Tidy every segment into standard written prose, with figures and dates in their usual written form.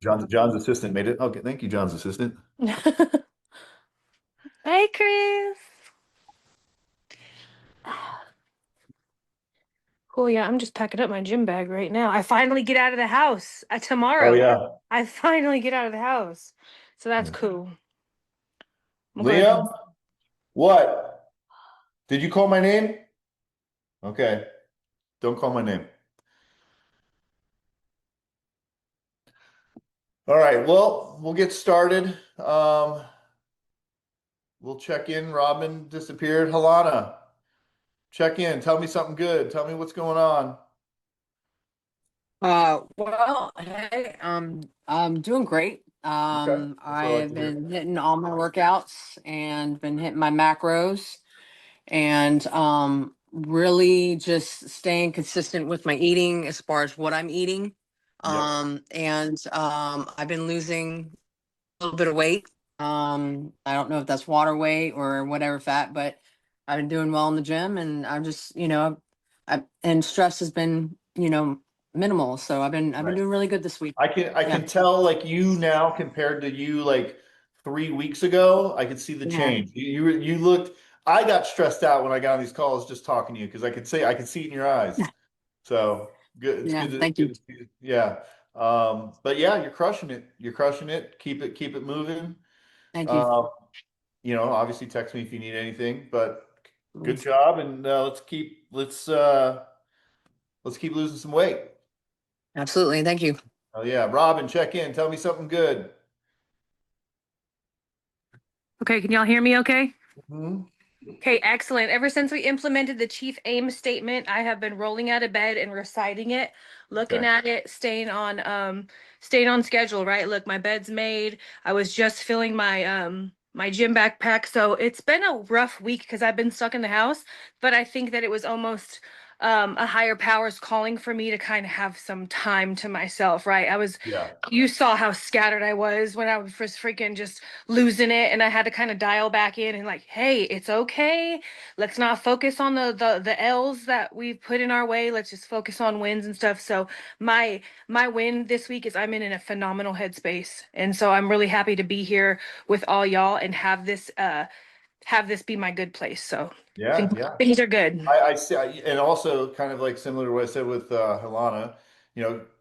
John's assistant made it. Okay, thank you, John's assistant. Hey, Chris. Oh yeah, I'm just packing up my gym bag right now. I finally get out of the house Oh tomorrow. yeah. I finally get out of the house, so that's cool. I'm gonna go ahead Liam, and. what? Did you call my name? Okay. Don't call my name. All right. Well, we'll get started. We'll check in. Robin disappeared. Halana, check in. Tell me something good. Tell me what's going on. Well, hey, I'm doing great. Okay. That's what I like I've to hear. been hitting all my workouts and been hitting my macros and really just staying consistent with my eating as far as what I'm eating. Yep. I've been losing a little bit of weight. I don't know if that's water weight or whatever fat, but I've been doing well in the gym and I'm just, and stress has been, minimal. So I've been Right. doing really good this week. I Yeah. can tell like you now compared to you like 3 weeks ago. I could see the Yeah. change. You looked. I got stressed out when I got on these calls just talking to you because I could see it in your eyes. So good. It's Yeah. good to, Thank you. good to see it. Yeah. But yeah, you're crushing it. You're crushing it. Keep it moving. Thank you. Um, obviously text me if you need anything, but good job. And let's keep losing some weight. Absolutely. Thank you. Oh yeah. Robin, check in. Tell me something good. Okay, can y'all hear me okay? Hmm. Okay, excellent. Ever since we implemented the chief aim statement, I have been rolling out of bed and reciting it, looking Okay. at it, staying on schedule, right? Look, my bed's made. I was just filling my gym backpack. So it's been a rough week because I've been stuck in the house, but I think that it was almost a higher powers calling for me to kind of have some time to myself, right? Yeah. You saw how scattered I was when I was just freaking just losing it, and I had to kind of dial back in and like, hey, it's okay. Let's not focus on the L's that we've put in our way. Let's just focus on wins and stuff. So my win this week is I'm in a phenomenal headspace, and so I'm really happy to be here with all y'all and have this be my good place. So Yeah. Yeah. things are good. I see, and also kind of like similar to what I said with Helana,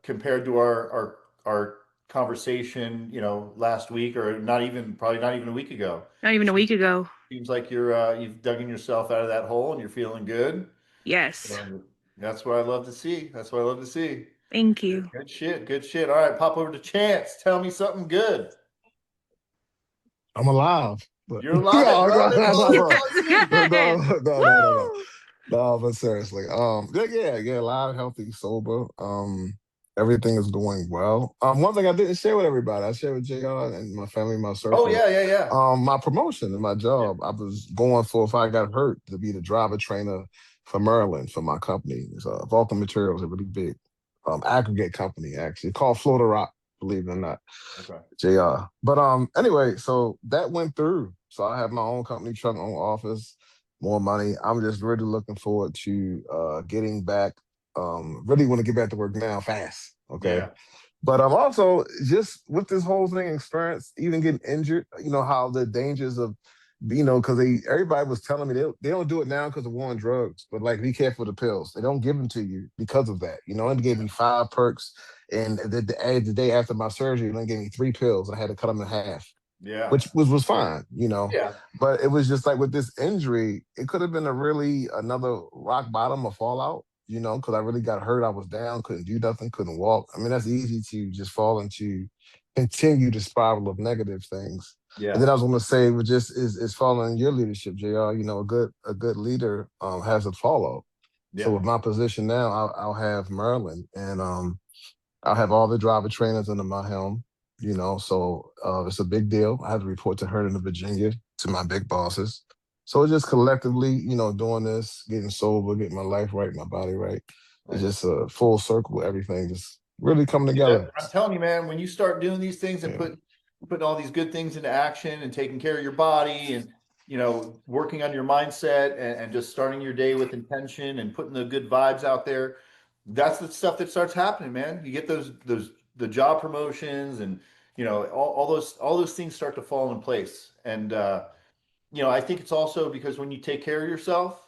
compared to our conversation, last week or not even probably not even a week ago. Not even a week ago. Seems like you've dug yourself out of that hole and you're feeling good. Yes. So that's what I love to see. That's what I love to see. Thank you. Good shit. Good shit. All right, pop over to Chance. Tell me something good. I'm alive. But You're alive, no, bro. no, no, no, That's bro. all I need. No, Good. no, no, no, no, no. Woo! No, but seriously, yeah, alive, healthy, sober. Everything is going well. One thing I didn't share with everybody, I shared with JR and my family, my Oh circle. yeah, yeah, yeah. My promotion in my Yeah. job, I was going for if I got hurt to be the driver trainer for Maryland for my company. It's Vulcan Materials, a really big aggregate company actually called Florida Rock, believe it or not. Okay. JR. But anyway, so that went through. So I have my own company truck, own office, more money. I'm just really looking forward to getting back. Really want to get back to work now fast. Okay. Yeah. But I'm also just with this whole thing experience, even getting injured, how the dangers of because everybody was telling me they don't do it now because of war on drugs, but like be careful of the pills. They don't give them to you because of that. They gave me 5 perks, and the day after my surgery, they gave me 3 pills, and I had to cut them in half, Yeah. which was fine. Yeah. But it was just like with this injury, it could have been a really another rock bottom or fallout. Because I really got hurt. I was down, couldn't do nothing, couldn't walk. I mean, that's easy to just fall into, continue the spiral of negative things. And Yeah. then I was going to say, with just is following your leadership, Jr. A good leader has a follow. So Yeah. with my position now, I'll have Maryland, and I'll have all the driver trainers under my helm. So it's a big deal. I have to report to her in Virginia, to my big bosses. So it's just collectively, doing this, getting sober, getting my life right, my body right. It's Nice. just a full circle. Everything just really coming Yeah, together. I'm telling you, man, when you start doing these things and Yeah. putting all these good things into action and taking care of your body and working on your mindset and just starting your day with intention and putting the good vibes out there, that's the stuff that starts happening, man. You get the job promotions and, you know, all those things start to fall in place. And, you know, I think it's also because when you take care of yourself,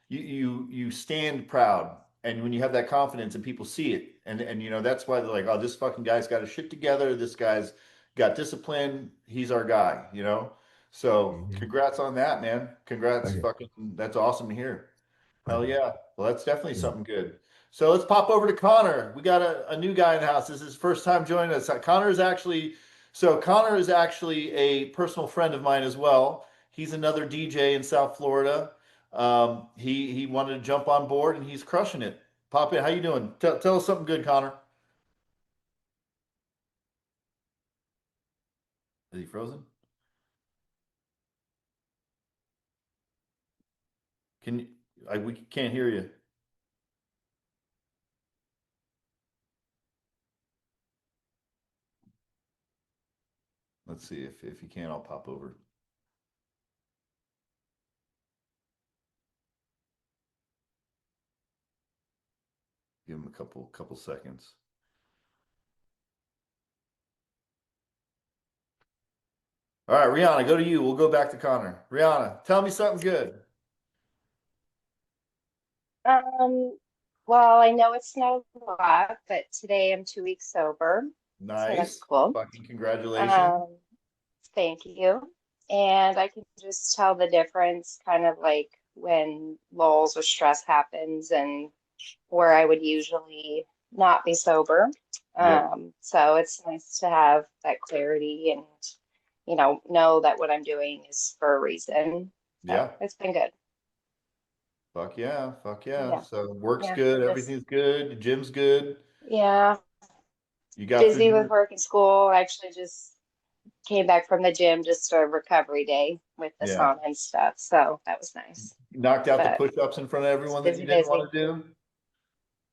you stand proud. And when you have that confidence and people see it, and you know, that's why they're like, oh, this fucking guy's got his shit together. This guy's got discipline. He's our guy, you know? So Mhm. congrats on that, man. Congrats. Thank you. Fucking, that's awesome to hear. Thank Hell you. yeah. Well, that's definitely Yeah. something good. So let's pop over to Connor. We got a new guy in the house. This is his first time joining us. Connor is actually a personal friend of mine as well. He's another DJ in South Florida. He wanted to jump on board and he's crushing it. Pop in. How you doing? Tell us something good, Connor. Is he frozen? Can you? We can't hear you. Let's see if you can. I'll pop over. Give him a couple seconds. All right, Rihanna, go to you. We'll go back to Connor. Rihanna, tell me something good. Um, well, I know it's not a lot, but today I'm 2 weeks sober, so that's Nice. cool. Fucking congratulations. Um, Thank you. And I can just tell the difference kind of like when lulls or stress happens and where I would usually not be sober. Yep. So it's nice to have that clarity and, know that what I'm doing is for a reason. So Yeah. it's been good. Fuck yeah. Fuck yeah. Yeah. So work's Yeah. good, Just, everything's good, the gym's good. yeah. You got through Busy with your work and school. I actually just came back from the gym, just a recovery day with the yeah. sauna and stuff. So that was nice. Knocked out the But push-ups in front of it's everyone that you busy, didn't busy. want to do.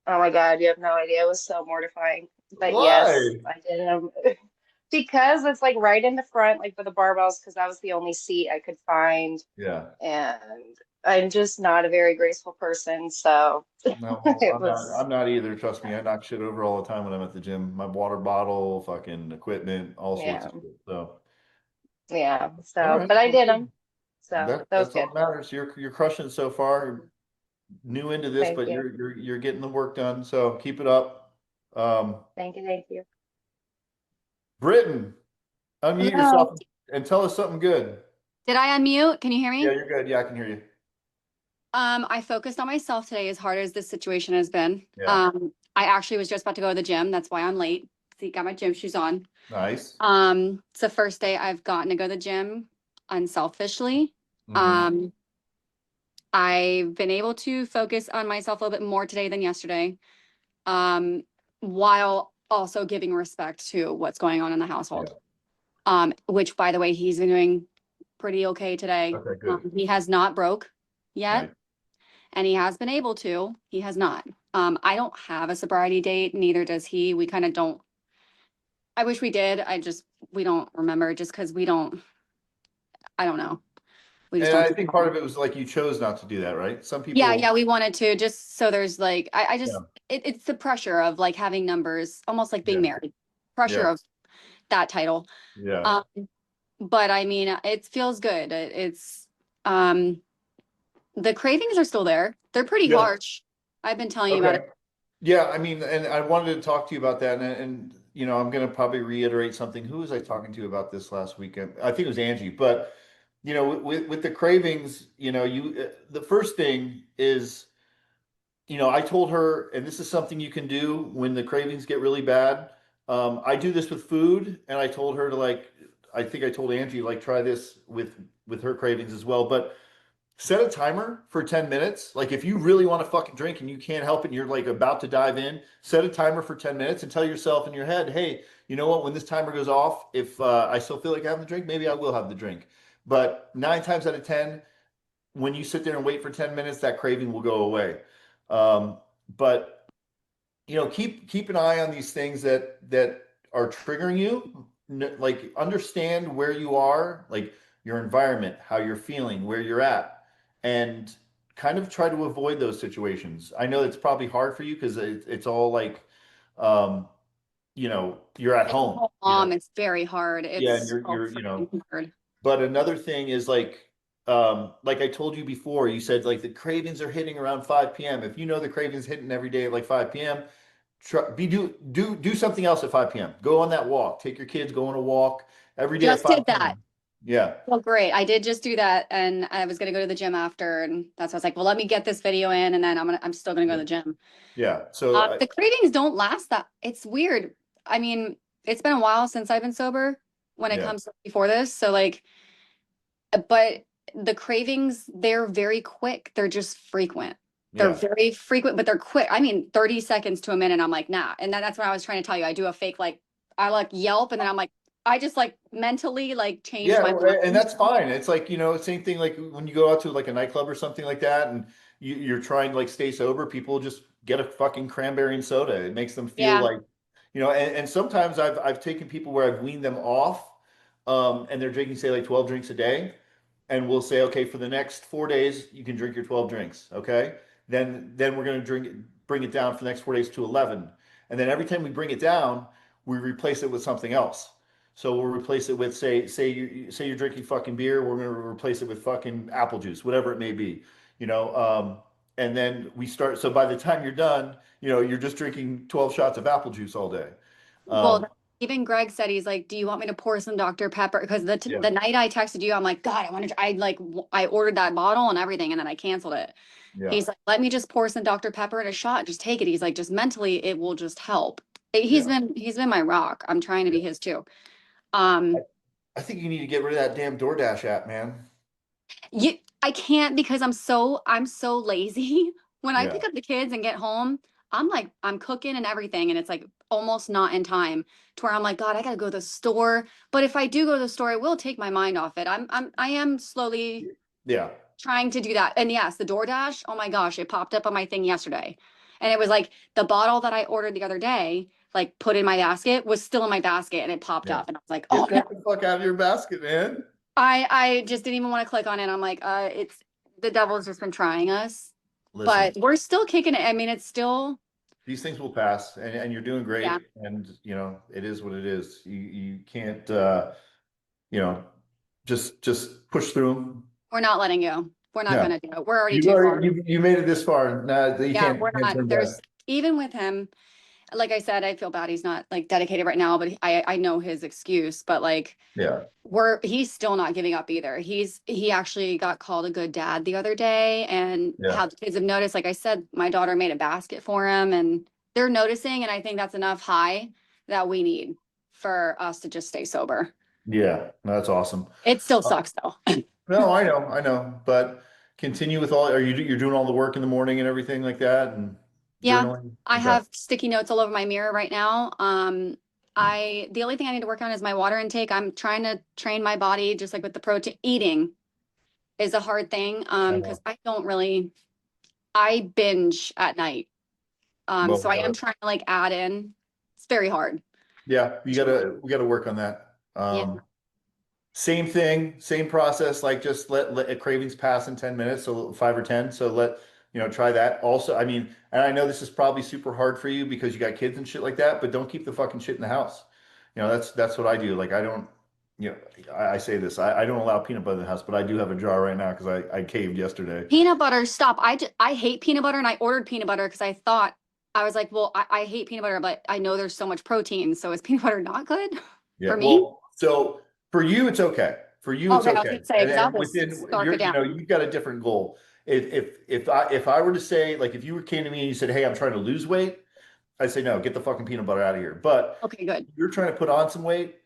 Oh my God, you have no idea. It was so mortifying. But yes, Why? I did them because it's like right in the front, like for the barbells, because that was the only seat I could find. Yeah. And I'm just not a very graceful person. So No, it I'm not. was, I'm not either. Trust me, I knock shit over all the time when I'm at the gym. My water bottle, fucking equipment, all sorts yeah, of shit. So, yeah. all So, right, but I well, did good. them. So that was That's good. all that matters. You're crushing it so far. New into this, Thank but you. you're getting the work done. So keep it up. Thank you. Thank you. Britton, unmute Hello. yourself and tell us something good. Did I unmute? Can you hear Yeah, me? you're good. Yeah, I can hear you. I focused on myself today as hard as this situation has been. Yeah, I actually was just about to go to the gym. That's why I'm late. See, got my gym shoes on. nice. It's the first day I've gotten to go to the gym unselfishly. Hmm. Um, I've been able to focus on myself a little bit more today than yesterday. Um, while also giving respect to what's going on in the household. Yeah. Which by the way, he's been doing pretty okay today. Okay, good. He has not broke yet. Nice. And he has been able to, he has not. I don't have a sobriety date, neither does he. We kind of don't, I wish we did. We don't remember just because I don't know. We just And don't. I think part of it was like you chose not to do that, right? Some Yeah, people, yeah, we wanted to just so there's like, I just, yeah, it's the pressure of like having numbers, almost like being yeah, married, pressure yeah, of that title. yeah, Um, but I mean, it feels good. Um, the cravings are still there. They're pretty yeah. harsh. I've been telling you about Okay. it. Yeah, I mean, and I wanted to talk to you about that, and you know, I'm going to probably reiterate something. Who was I talking to about this last weekend? I think it was Angie. But you know, with the cravings, you know, the first thing is, you know, I told her, and this is something you can do when the cravings get really bad. I do this with food, and I told her to like, I think I told Angie like try this with her cravings as well, but set a timer for 10 minutes. Like if you really want to fucking drink and you can't help it and you're like about to dive in, set a timer for 10 minutes and tell yourself in your head, hey, you know what? When this timer goes off, if I still feel like having the drink, maybe I will have the drink. But 9 times out of 10, when you sit there and wait for 10 minutes, that craving will go away. Um, but you know, keep an eye on these things that are triggering you. Like understand where you are, like your environment, how you're feeling, where you're at, and kind of try to avoid those situations. I know it's probably hard for you because it's all like, um, you know, you're at home. you know? It's very hard. Yeah, and It's you're, so you know, freaking hard. but another thing is like I told you before, you said like the cravings are hitting around 5 p.m. If you know the cravings hitting every day at like 5 p.m., do something else at 5 p.m. Go on that walk. Take your kids, go on a walk every day at Just did 5 p.m. that. Yeah. Well, great. I did just do that, and I was gonna go to the gym after, and that's why I was like, well, let me get this video in, and then I'm still gonna go to the gym. Yeah. So The cravings don't last that. It's weird. I mean, it's been a while since I've been sober when it Yeah. comes to before this. So like, but the cravings, they're very quick. They're just frequent. They're yeah. very frequent, but they're quick. I mean, 30 seconds to a minute. I'm like, nah. And that's what I was trying to tell you. I do a fake, like, I like Yelp, and then I'm like, I just like mentally like change Yeah, my and mind. that's fine. It's like, you know, same thing like when you go out to like a nightclub or something like that and you're trying to like stay sober, people just get a fucking cranberry and soda. It makes them feel Yeah. like, you know, and sometimes I've taken people where I've weaned them off, and they're drinking, say, like 12 drinks a day, and we'll say, okay, for the next 4 days, you can drink your 12 drinks. Okay. Then we're gonna bring it down for the next 4 days to 11. And then every time we bring it down, we replace it with something else. So we'll replace it with say you're drinking fucking beer, we're gonna replace it with fucking apple juice, whatever it may be, you know. And then we start. So by the time you're done, you know, you're just drinking 12 shots of apple juice all day. Well, Um, even Greg said, he's like, do you want me to pour some Dr. Pepper? Because yeah, the night I texted you, I'm like, God, I ordered that bottle and everything, and then I canceled it. yeah, He's like, let me just pour some Dr. Pepper in a shot, just take it. He's like, just mentally, it will just help. yeah. He's been my rock. I'm trying to be Yeah. his too. I think you need to get rid of that damn DoorDash app, man. I can't because I'm so lazy. When I Yeah, pick up the kids and get home, I'm like, I'm cooking and everything, and it's like almost not in time to where I'm like, God, I gotta go to the store. But if I do go to the store, it will take my mind off it. I am slowly yeah, trying to do that. And yes, the DoorDash, oh my gosh, it popped up on my thing yesterday. And it was like the bottle that I ordered the other day, like put in my basket, was still in my basket, and it popped yeah. up. And I was like, oh Get no. that the fuck out of your basket, man. I just didn't even want to click on it. I'm like, it's the devil's just been trying us. Listen, But we're still kicking it. I mean, it's still, these things will pass, and you're doing great. yeah, And you know, it is what it is. You can't, you know, just push through them. we're not letting go. We're not Yeah. gonna do it. We're already too far. You made it this far. Nah, you Yeah, can't, we're can't not. turn There's back. even with him, like I said, I feel bad he's not like dedicated right now, but I know his excuse, but like Yeah, he's still not giving up either. He actually got called a good dad the other day, and yeah, how the kids have noticed, like I said, my daughter made a basket for him, and they're noticing, and I think that's enough high that we need for us to just stay sober. yeah. No, that's awesome. It still sucks though. No, I know, but continue with all. You're doing all the work in the morning and everything like that, and Yeah, journaling. I Okay. have sticky notes all over my mirror right now. The only thing I need to work on is my water intake. I'm trying to train my body just like with the protein eating is a hard thing. know. Because I binge at night. Well, So I am trying to like add in. It's very hard. yeah, we gotta work on that. Yeah. Same thing, same process, like just let cravings pass in 10 minutes, so 5 or 10. So try that. Also, I mean, and I know this is probably super hard for you because you got kids and shit like that, but don't keep the fucking shit in the house. That's what I do. Like I don't, I say this, I don't allow peanut butter in the house, but I do have a jar right now because I caved yesterday. Peanut butter, stop. I hate peanut butter, and I ordered peanut butter because I was like, well, I hate peanut butter, but I know there's so much protein. So is peanut butter not good Yeah. for me? Well, so for you, it's okay. For you, it's Okay, I was okay. gonna say, And 'cause then I'll just within scarf your, it down. you've got a different goal. If I were to say, like, if you came to me and you said, "Hey, I'm trying to lose weight," I'd say, "No, get the fucking peanut butter out of here." But Okay, good. if you're trying to put on some weight,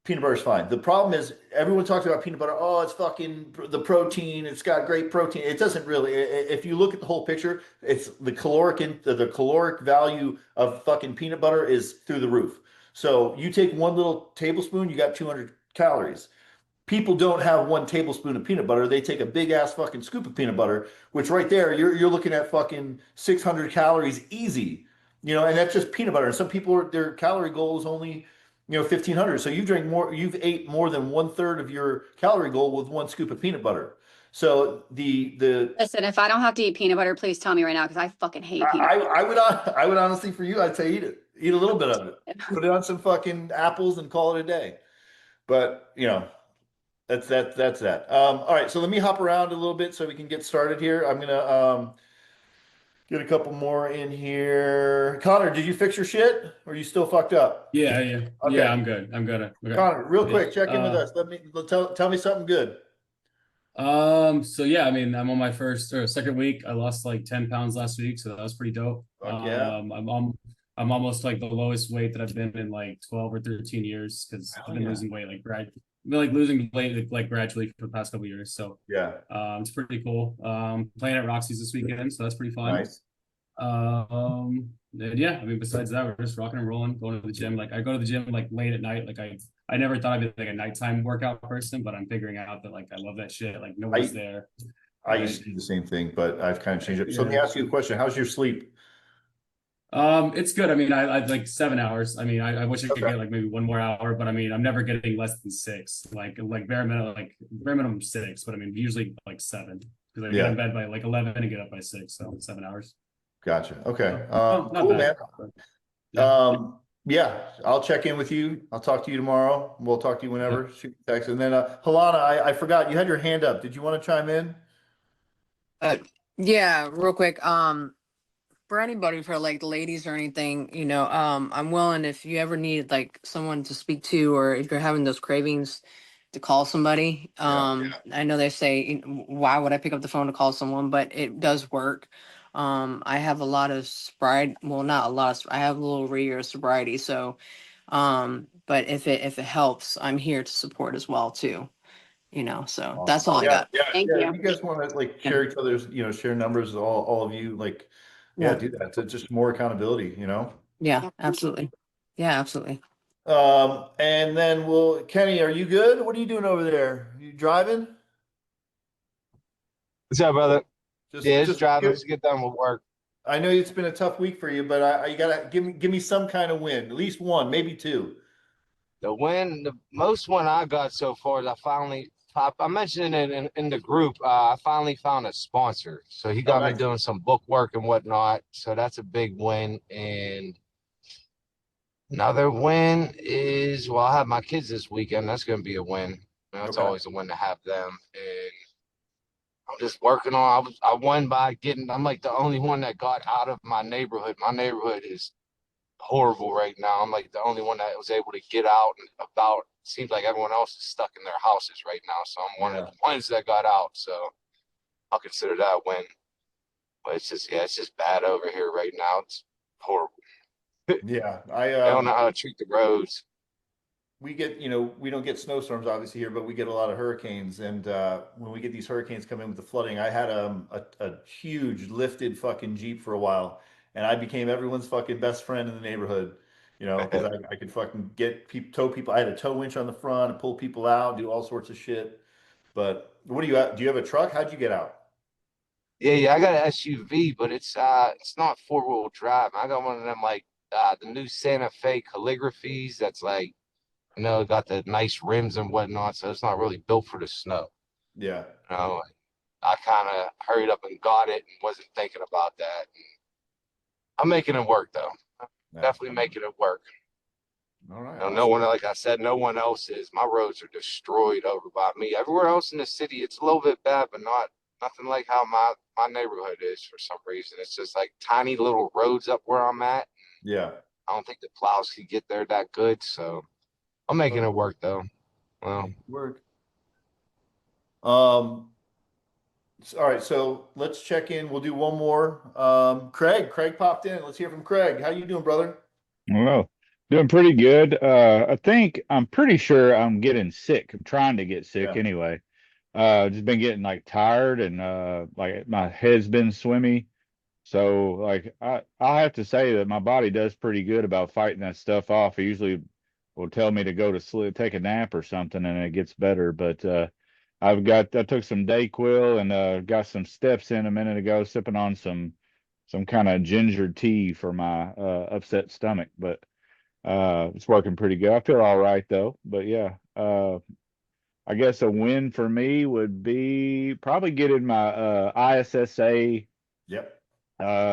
peanut butter is fine. The problem is everyone talks about peanut butter. Oh, it's fucking the protein. It's got great protein. It doesn't really. If you look at the whole picture, it's the caloric value of fucking peanut butter is through the roof. So you take one little tablespoon, you got 200 calories. People don't have one tablespoon of peanut butter. They take a big ass fucking scoop of peanut butter, which right there, you're looking at fucking 600 calories easy. And that's just peanut butter. And some people, their calorie goal is only 1,500. So you've ate more than 1/3 of your calorie goal with one scoop of peanut butter. So Listen, if I don't have to eat peanut butter, please tell me right now because I fucking hate peanut butter. I would honestly, for you, I'd say eat it. Eat a little bit of it. Put it on some fucking apples and call it a day. But you know, that's that. All right, so let me hop around a little bit so we can get started here. I'm gonna get a couple more in here. Connor, did you fix your shit? Or are you still fucked up? Yeah, Okay. I'm good. I'm good. Okay. Connor, real Yeah. quick, check in with us. Tell me something good. So yeah, I mean, I'm on my first or second week. I lost like 10 pounds last week, so that was pretty dope. Fuck yeah. I'm almost like the lowest weight that I've been in like 12 or 13 years because I've been yeah. losing weight like losing weight like gradually for the past couple years. So Yeah. it's pretty cool. Playing at Roxy's this weekend, so that's pretty fun. Nice. And yeah, I mean, besides that, we're just rocking and rolling, going to the gym. Like I go to the gym like late at night. Like I never thought I'd be like a nighttime workout person, but I'm figuring out that like I love that shit. Like nobody's there. I used to do the same thing, but I've kind of changed it. So let me ask you a question. How's your sleep? It's good. I mean, I like 7 hours. I mean, I wish I could Okay. get like maybe one more hour, but I mean, I'm never getting less than 6. Like bare minimum 6, but I mean, usually like 7 because I Yeah. get in bed by like 11 and get up by 6, so 7 hours. Gotcha. Okay. Not Cool, man. bad. But, yeah. Yeah, I'll check in with you. I'll talk to you tomorrow. We'll talk to you whenever. Shoot me a text. And then Halana, I forgot you had your hand up. Did you want to chime in? Yeah, real quick. For anybody, for like the ladies or anything, I'm willing if you ever need like someone to speak to, or if you're having those cravings to call somebody. I know they say, why would I pick up the phone to call someone? But it does work. I have a lot of sobriety. Well, not a lot of, I have a little over a year of sobriety. So, but if it helps, I'm here to support as well too. So that's all I got. Thank Yeah, you. if you guys want to like share each other's, share numbers, all of you, like, yeah, do that. It's just more accountability, Yeah, absolutely. Yeah, absolutely. And then Kenny, are you good? What are you doing over there? You driving? What's up, brother? Just driving. good. Let's get done with work. I know it's been a tough week for you, but you gotta give me some kind of win, at least one, maybe two. The most one I got so far is I mentioned it in the group. I finally found a sponsor. So he got me nice. doing some book work and whatnot. So that's a big win. And another win is, well, I have my kids this weekend. That's going to be a win. That's Okay. always a win to have them. And I'm just working on. I won by getting. I'm like the only one that got out of my neighborhood. My neighborhood is horrible right now. I'm like the only one that was able to get out and about. Seems like everyone else is stuck in their houses right now. So I'm one of the ones that got out. So I'll consider that a win. But it's just bad over here right now. It's horrible. Yeah, I don't know how to treat the roads. we get, we don't get snowstorms obviously here, but we get a lot of hurricanes. And when we get these hurricanes come in with the flooding, I had a huge lifted fucking Jeep for a while, and I became everyone's fucking best friend in the neighborhood. Because I could fucking tow people. I had a tow winch on the front and pull people out, do all sorts of shit. But what do you do? You have a truck? How'd you get out? Yeah, I got an SUV, but it's not 4-wheel drive. I got one of them like the new Santa Fe calligraphies that's like, got the nice rims and whatnot, so it's not really built for the snow. Yeah. I kind of hurried up and got it and wasn't thinking about that. I'm making it work though. Definitely making it work. All right. No one, like I said, no one else is. My roads are destroyed over by me. Everywhere else in the city, it's a little bit bad, but nothing like how my neighborhood is for some reason. It's just like tiny little roads up where I'm at. Yeah. I don't think the plows could get there that good, so I'm making it work though. Well, work. All right, so let's check in. We'll do one more. Craig popped in. Let's hear from Craig. How you doing, brother? Well, doing pretty good. I'm pretty sure I'm getting sick. I'm trying to get sick Yeah. anyway. Just been getting like tired and like my head's been swimmy. So like I have to say that my body does pretty good about fighting that stuff off. It usually will tell me to go to sleep, take a nap or something, and it gets better. But I took some Dayquil and got some steps in a minute ago, sipping on some kind of ginger tea for my upset stomach. But it's working pretty good. I feel all right though. But yeah, I guess a win for me would be probably getting my ISSA Yep.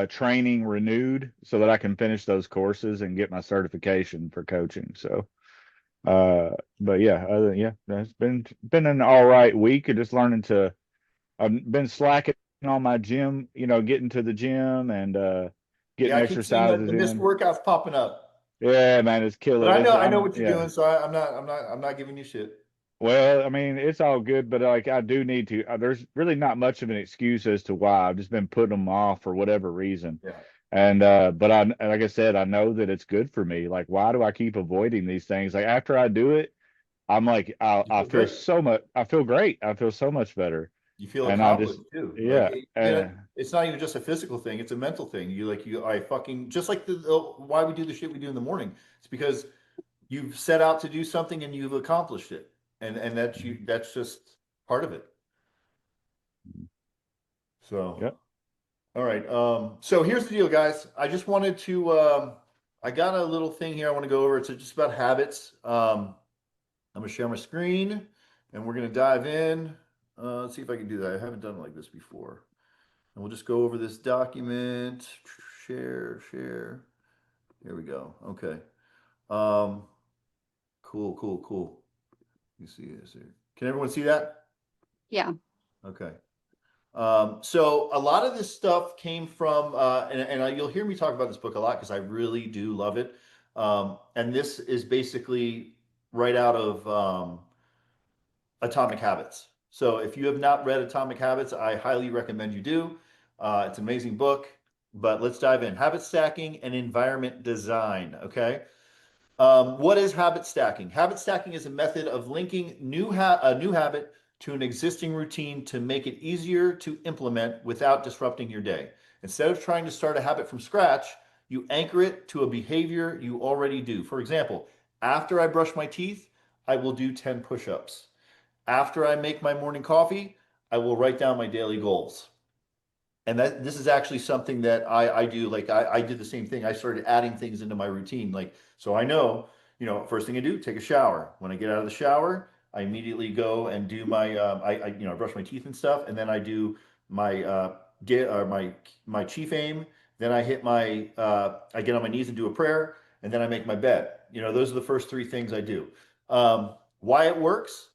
training renewed so that I can finish those courses and get my certification for coaching. So, but yeah, yeah, it's been an all right week of just learning to. I've been slacking on my gym, getting to the gym and getting Yeah, I keep seeing exercises the missed in. workouts popping up. Yeah, man, it's But killer. I It's know, I know I'm what you're yeah. doing, so I'm not giving you shit. Well, I mean, it's all good, but like I do need to. There's really not much of an excuse as to why I've just been putting them off for whatever reason. Yeah. And but like I said, I know that it's good for me. Like, why do I keep avoiding these things? Like after I do it, I'm like, You I feel feel great. so much. I feel great. I feel so much better. You feel And I just, accomplished too. Like, yeah, it's not even just a physical thing; it's a mental thing. I fucking just like why we do the shit we do in the morning. It's because you've set out to do something and you've accomplished it, and that's just part of it. So, yep. all right. So here's the deal, guys. I just wanted to. I got a little thing here I want to go over. It's just about habits. I'm gonna share my screen, and we're gonna dive in. Let's see if I can do that. I haven't done it like this before. And we'll just go over this document. Share, share. Here we go. Okay. Um, cool, cool, cool. You see this here. Can everyone see that? Yeah. Okay. So a lot of this stuff came from, and you'll hear me talk about this book a lot because I really do love it. And this is basically right out of Atomic Habits. So if you have not read Atomic Habits, I highly recommend you do. It's an amazing book, but let's dive in. Habit stacking and environment design. Okay. What is habit stacking? Habit stacking is a method of linking a new habit to an existing routine to make it easier to implement without disrupting your day. Instead of trying to start a habit from scratch, you anchor it to a behavior you already do. For example, after I brush my teeth, I will do 10 push ups. After I make my morning coffee, I will write down my daily goals. And this is actually something that I do. Like I did the same thing. I started adding things into my routine. Like, so I know, first thing I do, take a shower. When I get out of the shower, I immediately go and do my, brush my teeth and stuff. And then I do my, my chief aim. Then I get on my knees and do a prayer. And then I make my bed. Those are the first three things I do. Why it works?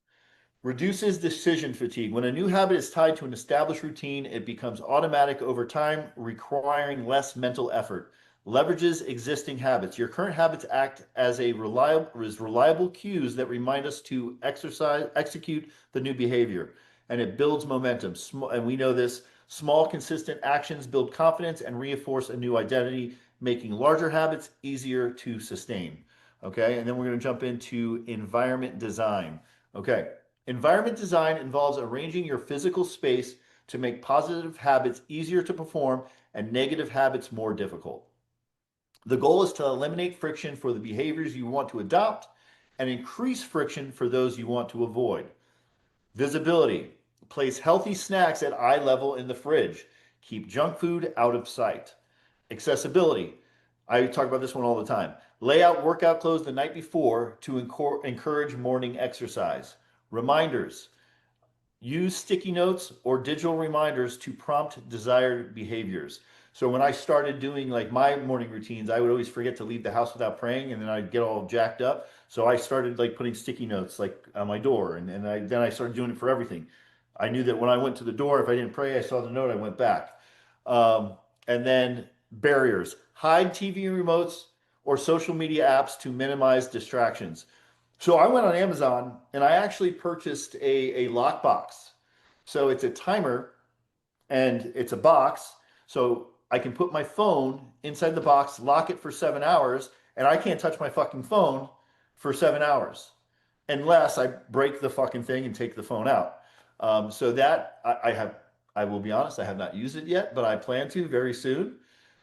Reduces decision fatigue. When a new habit is tied to an established routine, it becomes automatic over time, requiring less mental effort. Leverages existing habits. Your current habits act as reliable cues that remind us to execute the new behavior, and it builds momentum. And we know this. Small, consistent actions build confidence and reinforce a new identity, making larger habits easier to sustain. Okay, and then we're going to jump into environment design. Okay. Environment design involves arranging your physical space to make positive habits easier to perform and negative habits more difficult. The goal is to eliminate friction for the behaviors you want to adopt and increase friction for those you want to avoid. Visibility. Place healthy snacks at eye level in the fridge. Keep junk food out of sight. Accessibility. I talk about this one all the time. Lay out workout clothes the night before to encourage morning exercise. Reminders. Use sticky notes or digital reminders to prompt desired behaviors. So when I started doing like my morning routines, I would always forget to leave the house without praying, and then I'd get all jacked up. So I started like putting sticky notes like on my door, and then I started doing it for everything. I knew that when I went to the door, if I didn't pray, I saw the note, I went back. And then barriers. Hide TV remotes or social media apps to minimize distractions. So I went on Amazon and I actually purchased a lock box. So it's a timer and it's a box. So I can put my phone inside the box, lock it for 7 hours, and I can't touch my fucking phone for 7 hours unless I break the fucking thing and take the phone out. So that I will be honest, I have not used it yet, but I plan to very soon.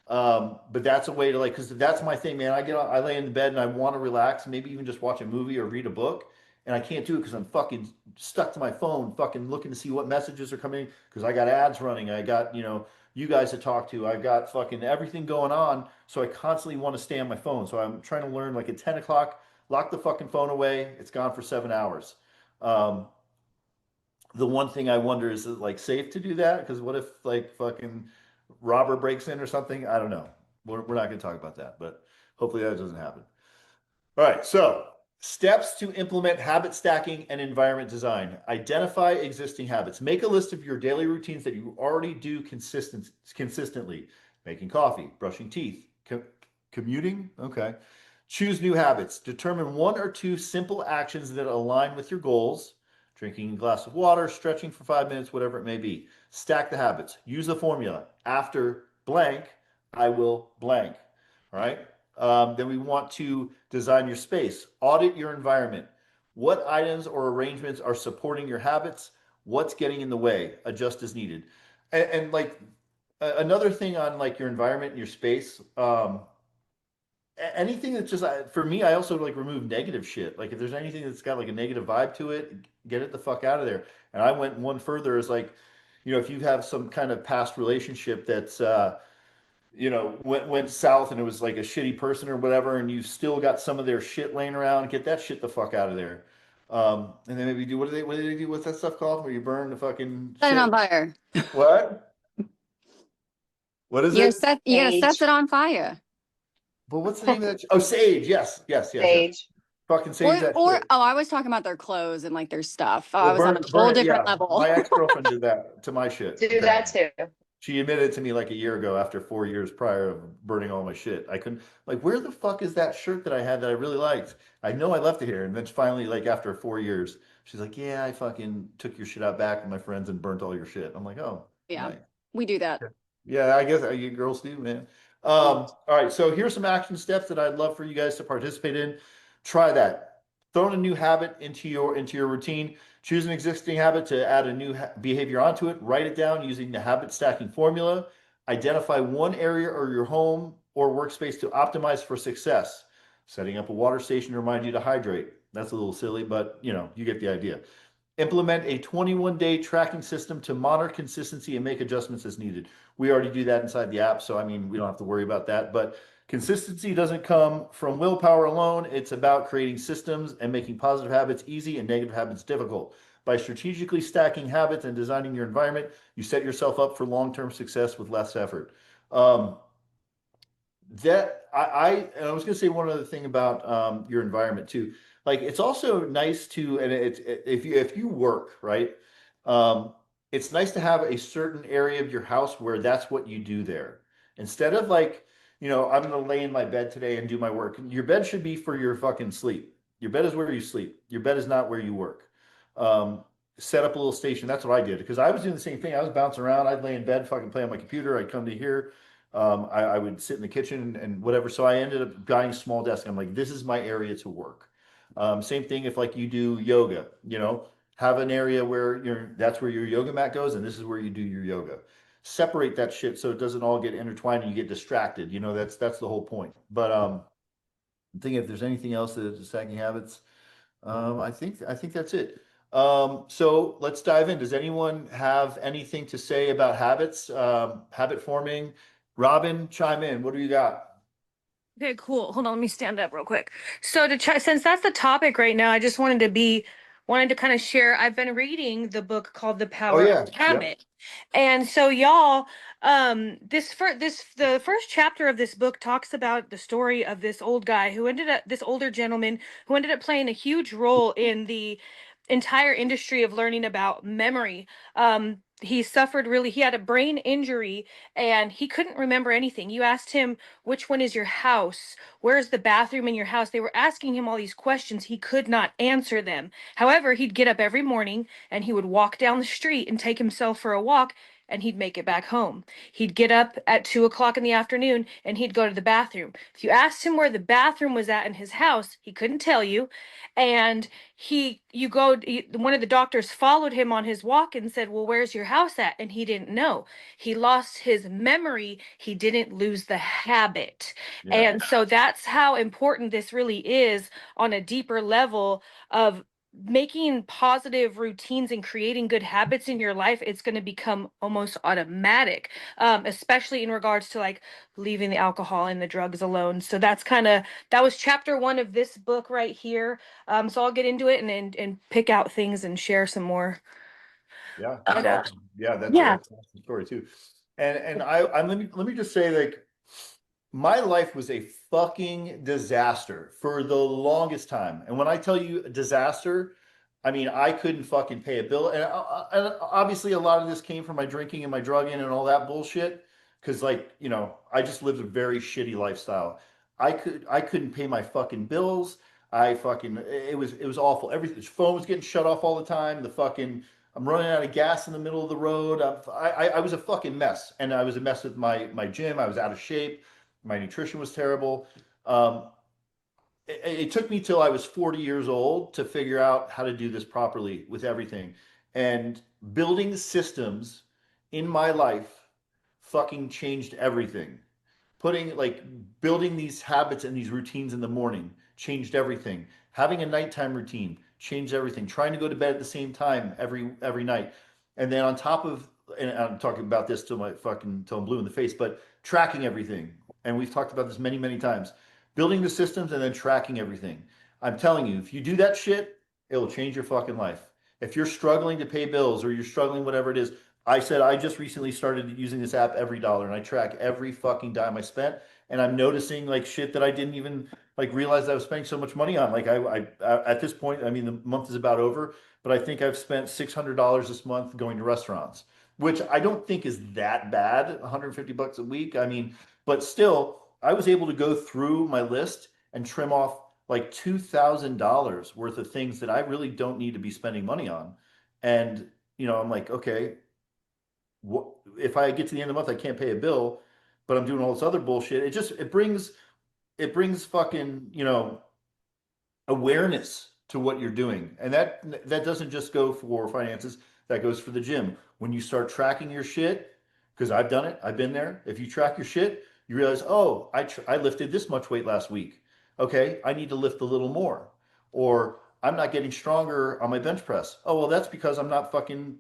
But that's a way to because that's my thing, man. I lay in the bed and I want to relax, maybe even just watch a movie or read a book, and I can't do it because I'm fucking stuck to my phone, fucking looking to see what messages are coming because I got ads running, I got you guys to talk to, I got fucking everything going on, so I constantly want to stay on my phone. So I'm trying to learn like at 10 o'clock, lock the fucking phone away. It's gone for 7 hours. Um, the one thing I wonder is it like safe to do that? Because what if like fucking robber breaks in or something. I don't know. We're not going to talk about that, but hopefully that doesn't happen. All right. So steps to implement habit stacking and environment design. Identify existing habits. Make a list of your daily routines that you already do consistently. Making coffee, brushing teeth, commuting. Okay. Choose new habits. Determine 1 or 2 simple actions that align with your goals. Drinking a glass of water, stretching for 5 minutes, whatever it may be. Stack the habits. Use the formula. After blank, I will blank. All right. Then we want to design your space. Audit your environment. What items or arrangements are supporting your habits? What's getting in the way? Adjust as needed. And like another thing on like your environment and your space, anything that's just for me, I also like remove negative shit. Like if there's anything that's got like a negative vibe to it, get it the fuck out of there. And I went one further, is like, if you have some kind of past relationship that's went south and it was like a shitty person or whatever, and you still got some of their shit laying around, get that shit the fuck out of there. And then maybe what do they do? What's that stuff called where you burn the fucking Set it shit? on fire. What? What is You it? gotta set Sage. it on fire. But what's the name of that? Oh, sage. Yes. Sage. Fucking sage that Or shit. oh, I was talking about their clothes and like their stuff. Oh, Well, I was on a whole different level. My ex-girlfriend did that to my shit. Do that too. She admitted to me like a year ago after 4 years prior of burning all my shit. I couldn't, like, where the fuck is that shirt that I had that I really liked? I know I left it here. And then finally, like after 4 years, she's like, yeah, I fucking took your shit out back with my friends and burnt all your shit. I'm like, oh, Yeah, nice. we do that. Yeah, I guess you girls do, man. All right, so here's some action steps that I'd love for you guys to participate in. Try that. Throw a new habit into your routine. Choose an existing habit to add a new behavior onto it. Write it down using the habit stacking formula. Identify one area or your home or workspace to optimize for success. Setting up a water station to remind you to hydrate. That's a little silly, but you get the idea. Implement a 21-day tracking system to monitor consistency and make adjustments as needed. We already do that inside the app, so I mean, we don't have to worry about that. But consistency doesn't come from willpower alone. It's about creating systems and making positive habits easy and negative habits difficult. By strategically stacking habits and designing your environment, you set yourself up for long-term success with less effort. I was going to say one other thing about your environment too. Like it's also nice to, and if you work, right, it's nice to have a certain area of your house where that's what you do there. Instead of like, I'm going to lay in my bed today and do my work. Your bed should be for your fucking sleep. Your bed is where you sleep. Your bed is not where you work. Set up a little station. That's what I did because I was doing the same thing. I was bouncing around. I'd lay in bed, fucking play on my computer. I'd come to here. I would sit in the kitchen and whatever. So I ended up buying a small desk. I'm like, this is my area to work. Same thing if like you do yoga, have an area where that's where your yoga mat goes, and this is where you do your yoga. Separate that shit so it doesn't all get intertwined and you get distracted. That's the whole point. But I'm thinking if there's anything else that's stacking habits, I think that's it. So let's dive in. Does anyone have anything to say about habits, habit forming? Robin, chime in. What do you got? Okay, cool. Hold on, let me stand up real quick. So since that's the topic right now, I just wanted to kind of share. I've been reading the book called The Power of Habit. And so y'all, the first chapter of this book talks about the story of this this older gentleman who ended up playing a huge role in the entire industry of learning about memory. He had a brain injury and he couldn't remember anything. You asked him, which one is your house? Where's the bathroom in your house? They were asking him all these questions. He could not answer them. However, he'd get up every morning and he would walk down the street and take himself for a walk and he'd make it back home. He'd get up at 2 o'clock in the afternoon and he'd go to the bathroom. If you asked him where the bathroom was at in his house, he couldn't tell you. And one of the doctors followed him on his walk and said, well, where's your house at? And he didn't know. He lost his memory. He didn't lose the habit. Yeah. And so that's how important this really is on a deeper level of making positive routines and creating good habits in your life. It's going to become almost automatic, especially in regards to like leaving the alcohol and the drugs alone. So that was chapter 1 of this book right here. So I'll get into it and pick out things and share some more. Yeah. But, Yeah. That's yeah. an awesome story too. And let me just say, like, my life was a fucking disaster for the longest time. And when I tell you a disaster, I mean I couldn't fucking pay a bill. And obviously a lot of this came from my drinking and my drugging and all that bullshit. Cause like, I just lived a very shitty lifestyle. I couldn't pay my fucking bills. It was awful. Everything, phone was getting shut off all the time. I'm running out of gas in the middle of the road. I was a fucking mess, and I was a mess with my gym. I was out of shape. My nutrition was terrible. It took me till I was 40 years old to figure out how to do this properly with everything. And building systems in my life fucking changed everything. Building these habits and these routines in the morning changed everything. Having a nighttime routine changed everything. Trying to go to bed at the same time every night. And then on top of, and I'm talking about this till I'm blue in the face, but tracking everything. And we've talked about this many, many times. Building the systems and then tracking everything. I'm telling you, if you do that shit, it'll change your fucking life. If you're struggling to pay bills or you're struggling, whatever it is, I said I just recently started using this app Every Dollar, and I track every fucking dime I spent, and I'm noticing like shit that I didn't even like realize I was spending so much money on. Like at this point, I mean the month is about over, but I think I've spent $600 this month going to restaurants, which I don't think is that bad. 150 bucks a week. I mean, but still, I was able to go through my list and trim off like $2,000 worth of things that I really don't need to be spending money on. And I'm like, okay, if I get to the end of the month, I can't pay a bill, but I'm doing all this other bullshit. It brings fucking, awareness to what you're doing. And that doesn't just go for finances, that goes for the gym. When you start tracking your shit, because I've done it, I've been there. If you track your shit, you realize, oh, I lifted this much weight last week. Okay, I need to lift a little more. Or I'm not getting stronger on my bench press. Oh, well, that's because I'm not fucking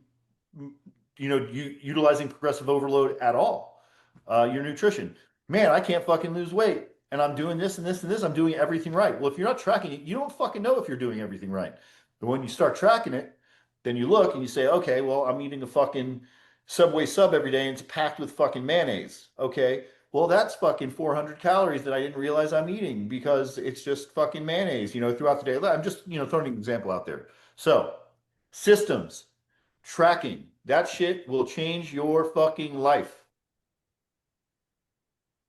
utilizing progressive overload at all. Your nutrition, man, I can't fucking lose weight, and I'm doing this and this and this. I'm doing everything right. Well, if you're not tracking it, you don't fucking know if you're doing everything right. But when you start tracking it, then you look and you say, okay, well, I'm eating a fucking Subway sub every day, and it's packed with fucking mayonnaise. Okay, well, that's fucking 400 calories that I didn't realize I'm eating because it's just fucking mayonnaise, throughout the day. I'm just, throwing an example out there. So, systems, tracking, that shit will change your fucking life.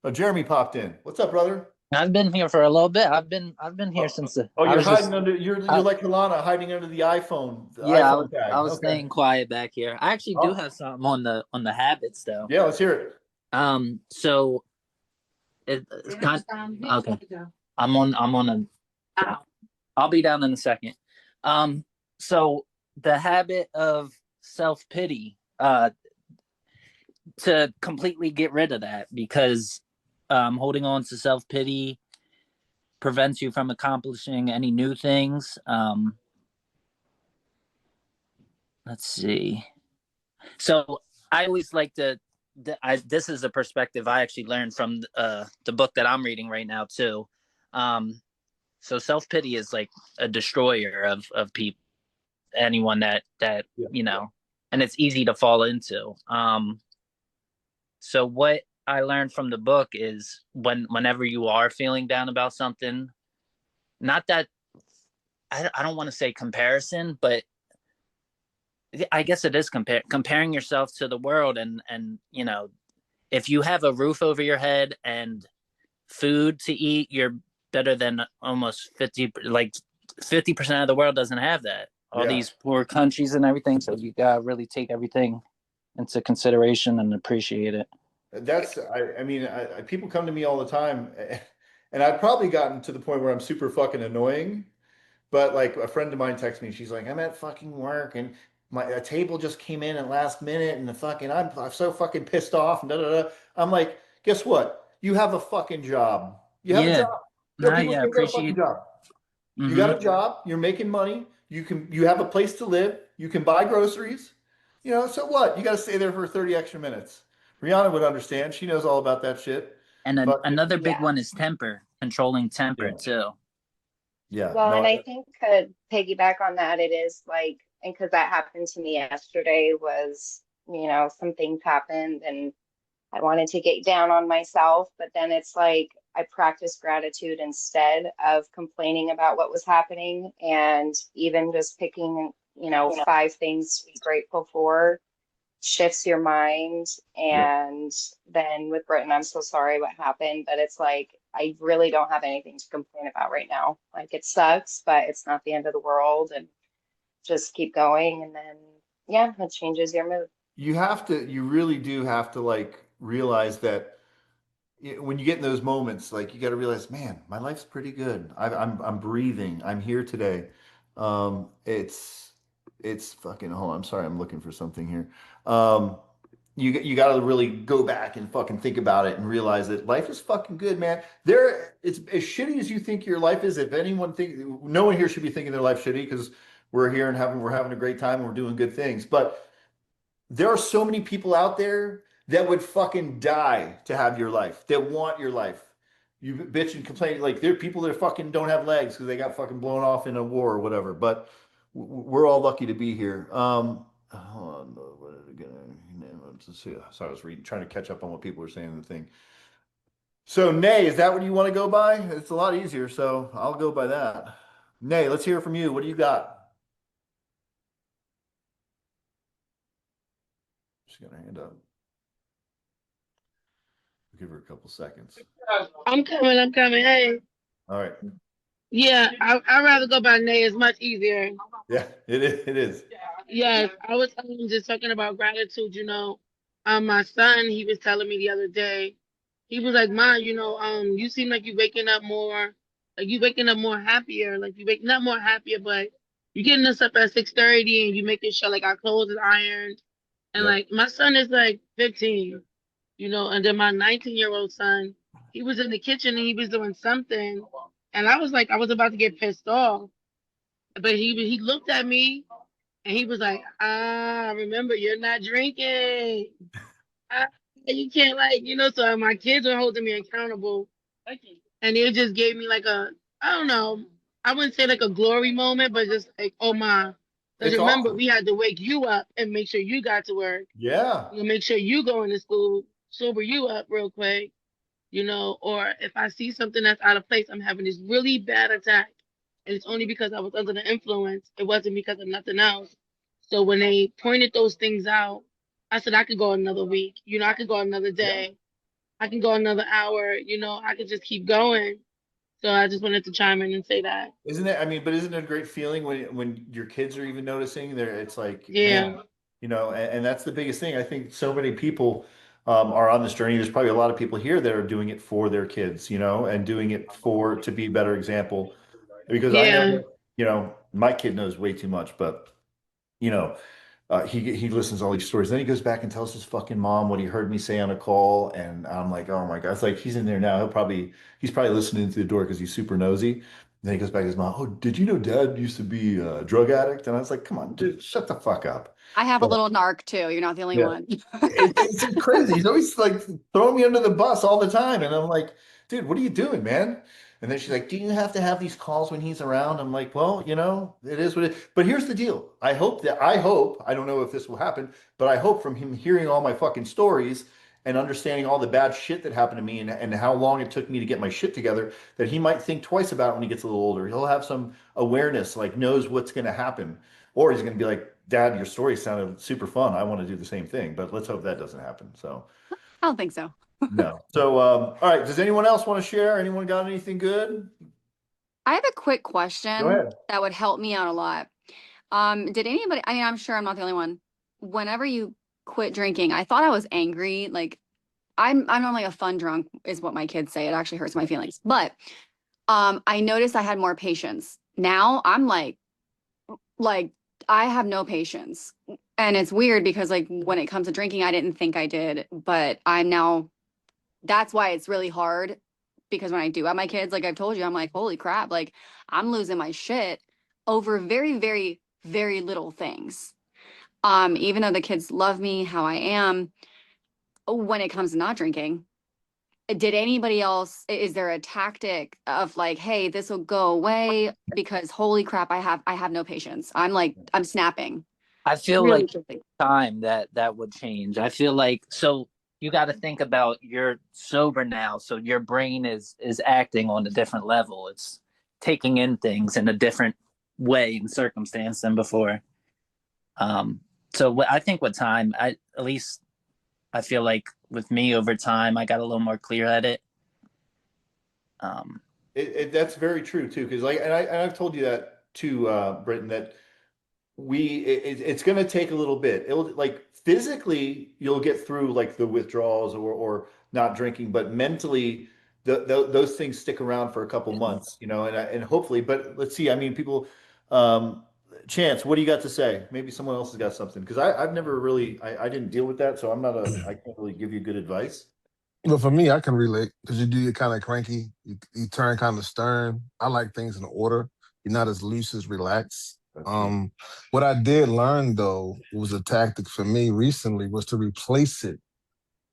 Oh, Jeremy popped in. What's up, brother? I've been here for a little bit. I've been here since the. Oh, I you're was just, hiding under. You're I, like Alana hiding under the iPhone. The yeah, iPhone tag. I was Okay. staying quiet back here. I actually do Oh, have something on the habits though. yeah. Let's hear it. So it's kind. Okay, I'm on a. I'll be down in a second. So the habit of self-pity. To completely get rid of that because holding on to self-pity prevents you from accomplishing any new things. Let's see. So I always like to. This is a perspective I actually learned from the book that I'm reading right now too. So self-pity is like a destroyer of people, anyone that Yeah. and it's easy to fall into. So what I learned from the book is whenever you are feeling down about something, not that I don't want to say comparison, but I guess it is comparing yourself to the world and if you have a roof over your head and food to eat, you're better than almost 50% of the world doesn't have that. All Yeah. these poor countries and everything. So you gotta really take everything into consideration and appreciate it. I mean, people come to me all the time, and I've probably gotten to the point where I'm super fucking annoying. But like a friend of mine texted me, she's like, I'm at fucking work, and a table just came in at last minute, and I'm so fucking pissed off, and da da da. I'm like, guess what? You have a fucking job. You have a Yeah. job. Nah, People yeah, think you have a fucking appreciate. job. You got Mm-hmm. a job. You're making money. You have a place to live. You can buy groceries. So what? You got to stay there for 30 extra minutes. Rihanna would understand. She knows all about that shit. And then Fucking another big Yeah. one is temper, controlling temper yeah, too. yeah. Well, No, and I think to piggyback on that, it is like, and because that happened to me yesterday, was, some things happened and I wanted to get down on myself, but then it's like I practice gratitude instead of complaining about what was happening. And even just picking, 5 things to be grateful for shifts your mind. Yep. And then with Britain, I'm so sorry what happened, but it's like I really don't have anything to complain about right now. Like it sucks, but it's not the end of the world, and just keep going. And then, yeah, it changes your mood. You really do have to like realize that when you get in those moments, like you got to realize, man, my life's pretty good. I'm breathing. I'm here today. It's fucking. Hold on, I'm sorry. I'm looking for something here. Um, you got to really go back and fucking think about it and realize that life is fucking good, man. It's as shitty as you think your life is. If anyone think, no one here should be thinking their life shitty because we're here and we're having a great time and we're doing good things. But there are so many people out there that would fucking die to have your life, that want your life. You bitch and complain like there are people that fucking don't have legs because they got fucking blown off in a war or whatever. But we're all lucky to be here. Hold on, what is it gonna? Let's see. So I was reading, trying to catch up on what people were saying in the thing. So, Nay, is that what you want to go by? It's a lot easier, so I'll go by that. Nay, let's hear from you. What do you got? She's got her hand up. Give her a couple seconds. I'm coming. Hey. All right. Yeah, I'd rather go by Nay. It's much easier. Yeah, it is. It is. Yes, I was just talking about gratitude, my son, he was telling me the other day, he was like, Ma, you seem like you waking up more happier, like you waking up more happier, but you getting us up at 6:30 and you making sure like our clothes is ironed. And Yep. like my son is like 15, and then my 19-year-old son, he was in the kitchen and he was doing something. And I was like, I was about to get pissed off. But he looked at me and he was like, remember, you're not drinking. You can't so my kids are holding me accountable. And it just gave me like I don't know, I wouldn't say like a glory moment, but just like, oh my. Because It's remember, awesome. we had to wake you up and make sure you got to work. Yeah. Make sure you going to school, sober you up real quick, or if I see something that's out of place, I'm having this really bad attack. And it's only because I was under the influence. It wasn't because of nothing else. So when they pointed those things out, I said I could go another week. I could go another day. I can go another hour. I could just keep going. So I just wanted to chime in and say that. Isn't it? I mean, but isn't it a great feeling when your kids are even noticing there? It's like, Yeah. man, and that's the biggest thing. I think so many people are on this journey. There's probably a lot of people here that are doing it for their kids, and doing it to be a better example. Because I Yeah. know, my kid knows way too much, but you know, he listens to all these stories. Then he goes back and tells his fucking mom what he heard me say on a call, and I'm like, oh my god! It's like he's in there now. He's probably listening through the door because he's super nosy. And then he goes back to his mom. Oh, did you know Dad used to be a drug addict? And I was like, come on, dude, shut the fuck up. I have a But little narc too. You're not the only yeah, one. it's crazy. He's always like throwing me under the bus all the time, and I'm like, dude, what are you doing, man? And then she's like, do you have to have these calls when he's around? I'm like, well, it is what it is. But here's the deal. I hope, I don't know if this will happen, but I hope from him hearing all my fucking stories and understanding all the bad shit that happened to me and how long it took me to get my shit together, that he might think twice about it when he gets a little older. He'll have some awareness, like knows what's going to happen. Or he's going to be like, Dad, your story sounded super fun. I want to do the same thing, but let's hope that doesn't happen. So. I don't think so. No. So, all right. Does anyone else want to share? Anyone got anything good? I have a quick Go question ahead. that would help me out a lot. Did anybody, I mean, I'm sure I'm not the only one. Whenever you quit drinking, I thought I was angry. Like I'm normally a fun drunk is what my kids say. It actually hurts my feelings. But I noticed I had more patience. Now I'm like I have no patience. And it's weird because like when it comes to drinking, I didn't think I did, but I'm now, that's why it's really hard, because when I do have my kids, like I've told you, I'm like, holy crap, like I'm losing my shit over very, very, very little things. Even though the kids love me how I am, when it comes to not drinking, did anybody else, is there a tactic of like, hey, this will go away because holy crap, I have no patience. I'm snapping. I feel Really like quickly. time that would change. I feel like, so you got to think about you're sober now, so your brain is acting on a different level. It's taking in things in a different way and circumstance than before. So I think with time, at least I feel like with me over time, I got a little more clear at it. That's very true too, because like, and I've told you that too, Britton, that it's going to take a little bit. It'll like physically you'll get through like the withdrawals or not drinking, but mentally those things stick around for a couple months, you know, and hopefully, but let's see. I mean, people, Chance, what do you got to say? Maybe someone else has got something because I've never really, I didn't deal with that, so I can't really give you good advice. But for me, I can relate because you do get kind of cranky. You turn kind of stern. I like things in order. You're not as loose as relaxed. What I did learn though was a tactic for me recently was to replace it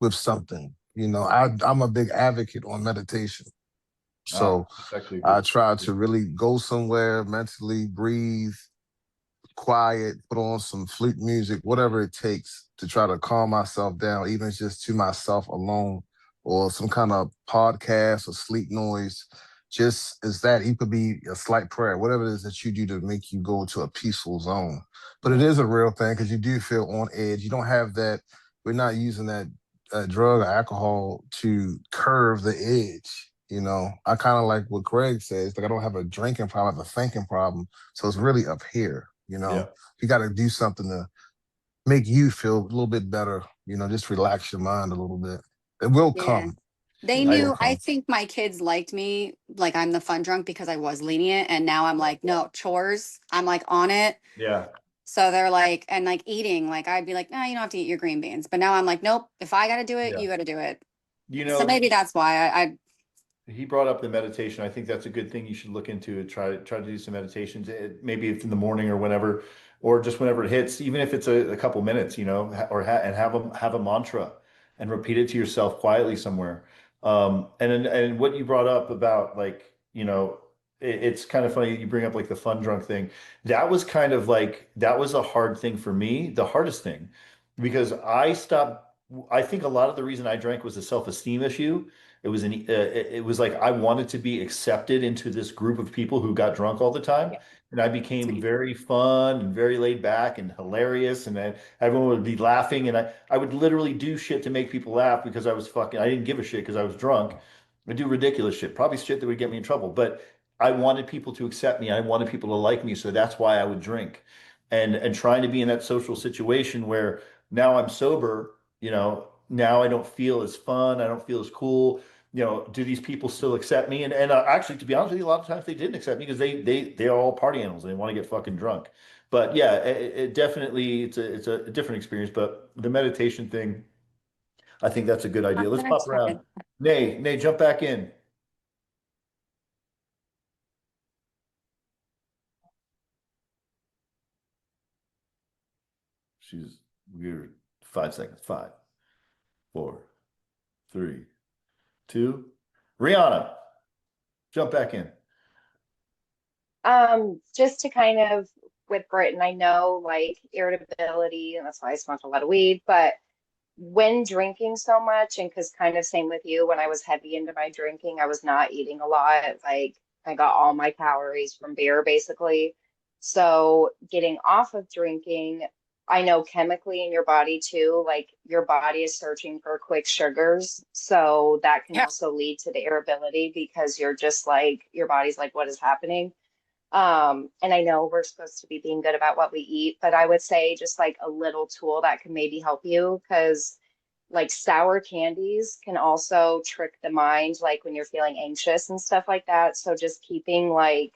with something. You know, I'm a big advocate on meditation. So I try to really go somewhere mentally, breathe, quiet, put on some flute music, whatever it takes to try to calm myself down, even just to myself alone, or some kind of podcast or sleep noise. Just as that, it could be a slight prayer, whatever it is that you do to make you go to a peaceful zone. But it is a real thing because you do feel on edge. You don't have that. We're not using that drug or alcohol to curve the edge. You know, I kind of like what Craig says. Like I don't have a drinking problem, I have a thinking problem. So it's really up here. You know, Yeah. you got to do something to make you feel a little bit better. You know, just relax your mind a little bit. It will Yeah. come. They It will knew, I come. think my kids liked me, like I'm the fun drunk because I was lenient. And now I'm like, no, chores. I'm like on it. Yeah. So they're like, and like eating, like I'd be like, nah, you don't have to eat your green beans. But now I'm like, nope, if I got to do it, Yeah. you got to do it. You So know, maybe that's why I he brought up the meditation. I think that's a good thing you should look into it. Try to do some meditations. Maybe it's in the morning or whenever, or just whenever it hits, even if it's a couple minutes, you know, and have a mantra and repeat it to yourself quietly somewhere. And what you brought up about like, you know, it's kind of funny you bring up like the fun drunk thing. That was kind of like that was a hard thing for me, the hardest thing, because I stopped. I think a lot of the reason I drank was a self-esteem issue. It was like I wanted to be accepted into this group of people who got drunk all the time, and I became very fun and very laid back and hilarious, and then everyone would be laughing, and I would literally do shit to make people laugh because I didn't give a shit because I was drunk. I do ridiculous shit, probably shit that would get me in trouble, but I wanted people to accept me. I wanted people to like me, so that's why I would drink, and trying to be in that social situation where now I'm sober, you know, now I don't feel as fun, I don't feel as cool. You know, do these people still accept me? And actually, to be honest with you, a lot of times they didn't accept me because they are all party animals and they want to get fucking drunk. But yeah, it definitely it's a different experience. But the meditation thing, I think that's a good idea. I'm Let's gonna pop try around. it. Nay, jump back in. She's weird. 5 seconds. 5, 4, 3, 2. Rihanna, jump back in. Just to kind of with Britain, I know like irritability, and that's why I smoked a lot of weed, but when drinking so much, and because kind of same with you, when I was heavy into my drinking, I was not eating a lot. Like I got all my calories from beer basically. So getting off of drinking, I know chemically in your body too, like your body is searching for quick sugars. So that can Yeah. also lead to the irritability because you're just like, your body's like, what is happening? And I know we're supposed to be being good about what we eat, but I would say just like a little tool that can maybe help you because like sour candies can also trick the mind, like when you're feeling anxious and stuff like that. So just keeping like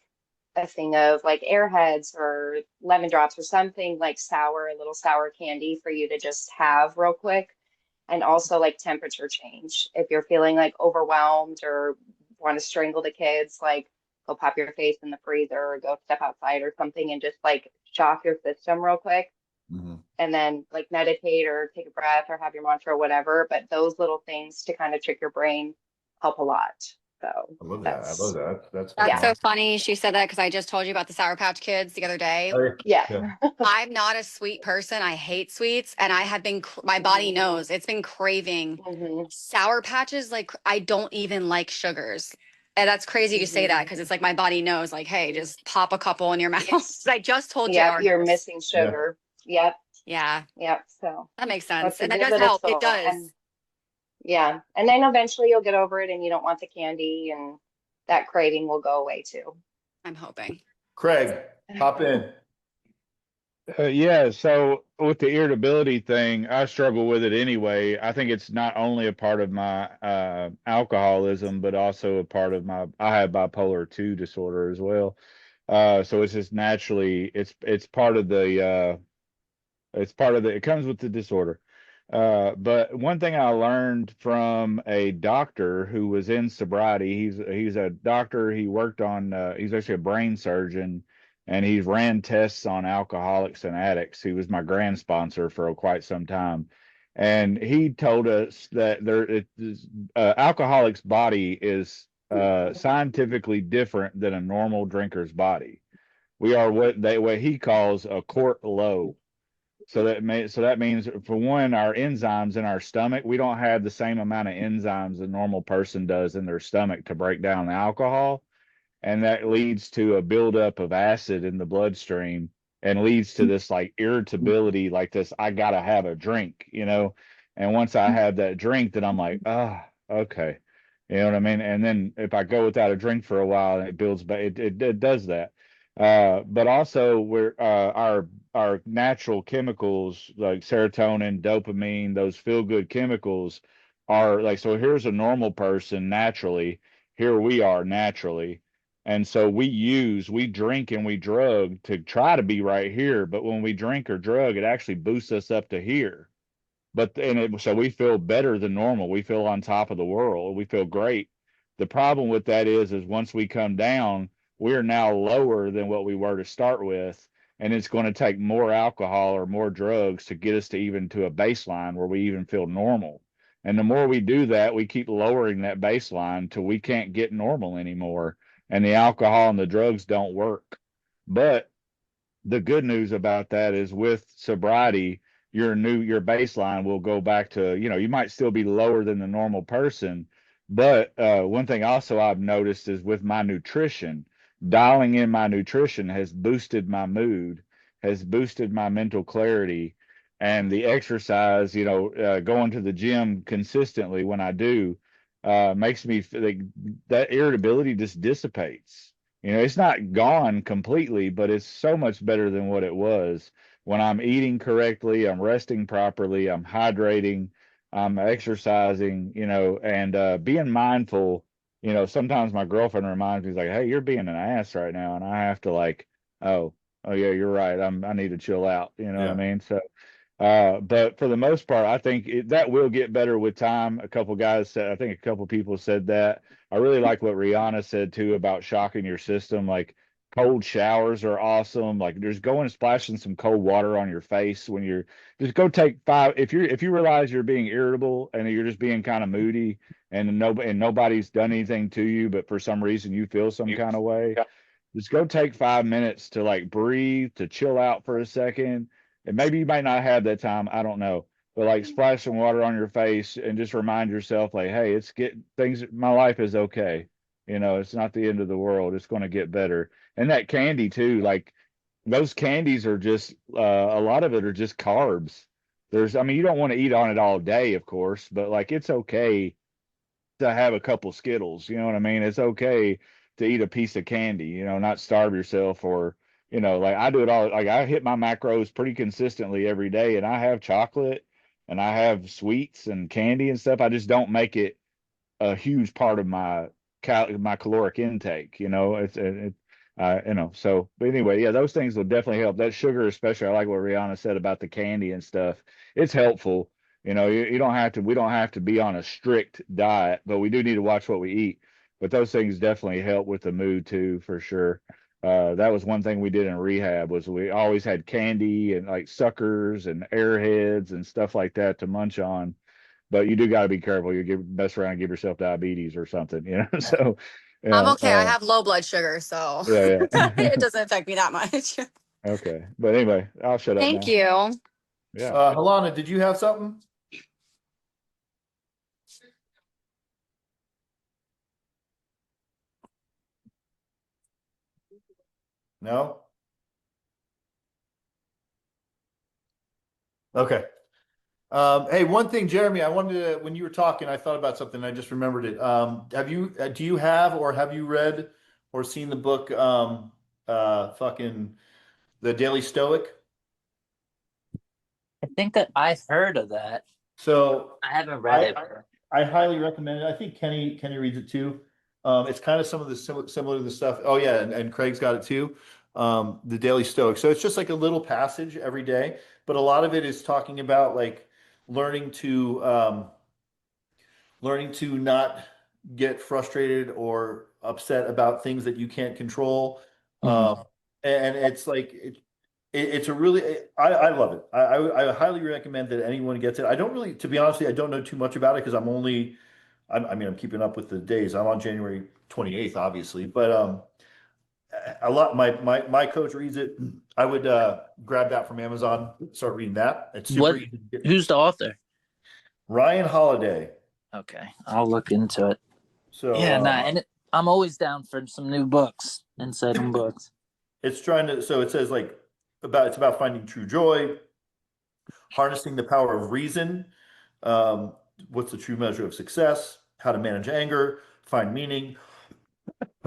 a thing of like Airheads or lemon drops or something like sour, a little sour candy for you to just have real quick. And also like temperature change. If you're feeling like overwhelmed or want to strangle the kids, like go pop your face in the freezer or go step outside or something and just like shock your system real quick and then like meditate or take a breath or have your mantra or whatever. But those little things to kind of trick your brain help a lot. So I love that. I love that. That's That's Yeah. so funny. She said that because I just told you about the Sour Patch Kids the other day. yeah. I'm not a sweet person. I hate sweets, and I have been. My body knows it's been craving Mhm. Sour Patches. Like I don't even like sugars, and that's crazy you say that because it's like my body knows. Like, hey, just pop a couple in your mouth. I just told you. Yep, you're missing sugar. Yep, Yeah, yep. So that makes sense, let's and that give does it a help. It go. does. And yeah, and then eventually you'll get over it and you don't want the candy and that craving will go away too. I'm hoping. Craig, hop in. Yeah, so with the irritability thing, I struggle with it anyway. I think it's not only a part of my alcoholism, but also a part of I have bipolar 2 disorder as well. So it's just naturally it's part of the it comes with the disorder. But one thing I learned from a doctor who was in sobriety, he's a doctor, he worked on he's actually a brain surgeon, and he's ran tests on alcoholics and addicts. He was my grand sponsor for quite some time. And he told us that alcoholic's body is scientifically different than a normal drinker's body. We are what he calls a quart low. So that means, for one, our enzymes in our stomach, we don't have the same amount of enzymes a normal person does in their stomach to break down the alcohol, and that leads to a buildup of acid in the bloodstream and leads to this like irritability, like this, I gotta have a drink, you know. And once I have that drink, then I'm like, okay, you know what I mean. And then if I go without a drink for a while, it builds, but it does that. But also our natural chemicals like serotonin, dopamine, those feel good chemicals are like, so here's a normal person naturally, here we are naturally. And so we drink and we drug to try to be right here. But when we drink or drug, it actually boosts us up to here. So we feel better than normal. We feel on top of the world. We feel great. The problem with that is once we come down, we're now lower than what we were to start with. And it's going to take more alcohol or more drugs to get us to even to a baseline where we even feel normal. And the more we do that, we keep lowering that baseline till we can't get normal anymore. And the alcohol and the drugs don't work. But the good news about that is with sobriety, your baseline will go back to, you might still be lower than the normal person. But one thing also I've noticed is with my nutrition, dialing in my nutrition has boosted my mood, has boosted my mental clarity, and the exercise, going to the gym consistently when I do, makes me feel like that irritability just dissipates. It's not gone completely, but it's so much better than what it was. When I'm eating correctly, I'm resting properly, I'm hydrating, I'm exercising, and being mindful. Sometimes my girlfriend reminds me, like, hey, you're being an ass right now. And I have to oh yeah, you're right. I need to chill out. You know what I mean? So, but for the most part, I think that will get better with time. I think a couple people said that. I really like what Rihanna said too about shocking your system. Like cold showers are awesome. Like just going and splashing some cold water on your face when you're just go take 5. If you realize you're being irritable and you're just being kind of moody and nobody's done anything to you, but for some reason you feel some kind of way, just go take 5 minutes to like breathe, to chill out for a second. And maybe you might not have that time, I don't know, but like splash some water on your face and just remind yourself, like, hey, my life is okay. It's not the end of the world. It's going to get better. And that candy too, like those candies are just, a lot of it are just carbs. You don't want to eat on it all day, of course, but like, it's okay to have a couple Skittles, you know what I mean? It's okay to eat a piece of candy, not starve yourself, or, like I do it all. Like I hit my macros pretty consistently every day, and I have chocolate and I have sweets and candy and stuff. I just don't make it a huge part of my caloric intake, so, but anyway, yeah, those things will definitely help. That sugar, especially, I like what Rihanna said about the candy and stuff. It's helpful. You don't have to, we don't have to be on a strict diet, but we do need to watch what we eat. But those things definitely help with the mood too, for sure. That was one thing we did in rehab, was we always had candy and like suckers and airheads and stuff like that to munch on. but you do got to be careful. Mess around and give yourself diabetes or something, you know? So, I'm yeah, okay. I have low blood sugar, so yeah, yeah. it doesn't affect me that much. Okay. But anyway, I'll shut up Thank now. you. Yeah. Halana, did you have something? No? Okay. Hey, one thing, Jeremy, I wanted to, when you were talking, I thought about something. I just remembered it. Do you have, or have you read or seen the book, fucking The Daily Stoic? I think that I've heard of that. So I haven't read it. I highly recommend it. I think Kenny reads it too. It's kind of some of the similar to the stuff. Oh yeah, and Craig's got it too. The Daily Stoic. So it's just like a little passage every day, but a lot of it is talking about like learning to not get frustrated or upset about things that you can't control. And it's like it's a really I love it. I highly recommend that anyone gets it. I don't really, to be honest with you, I don't know too much about it because I mean I'm keeping up with the days. I'm on January 28th, obviously, but a lot my coach reads it. I would grab that from Amazon, start reading that. It's super What? easy to get. Who's the author? Ryan Holiday. Okay, I'll look into it. So Yeah, nah, and I'm always down for some new books, exciting books. it's trying to, so it says like it's about finding true joy, harnessing the power of reason, what's the true measure of success, how to manage anger, find meaning.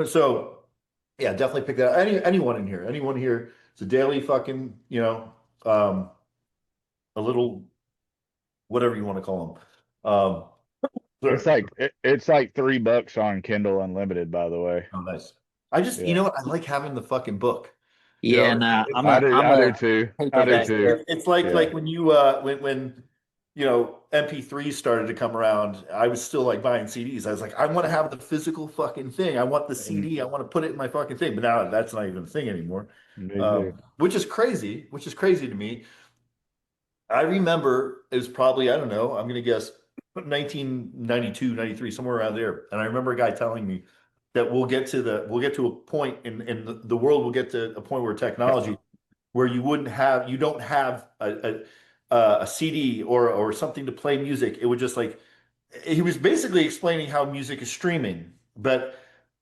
So yeah, definitely pick that up. Anyone here, it's a daily fucking, a little whatever you want to call them. It's like $3 on Kindle Unlimited, by the way. Oh, nice. I just, you know what? I like having the fucking book. You Yeah, know, nah, it's- I'm I a do too. I do paperback too. It's like Yeah. when you when MP3 started to come around, I was still like buying CDs. I was like, I want to have the physical fucking thing. I want the CD. I want to put it in my fucking thing. But now that's not even a thing anymore. Me too. Which is crazy. Which is crazy to me. I remember it was probably, I don't know, I'm gonna guess 1992, 93, somewhere around there. And I remember a guy telling me that we'll get to a point in the world will get to a point where technology where you don't have a CD or something to play music. It would just like he was basically explaining how music is streaming, but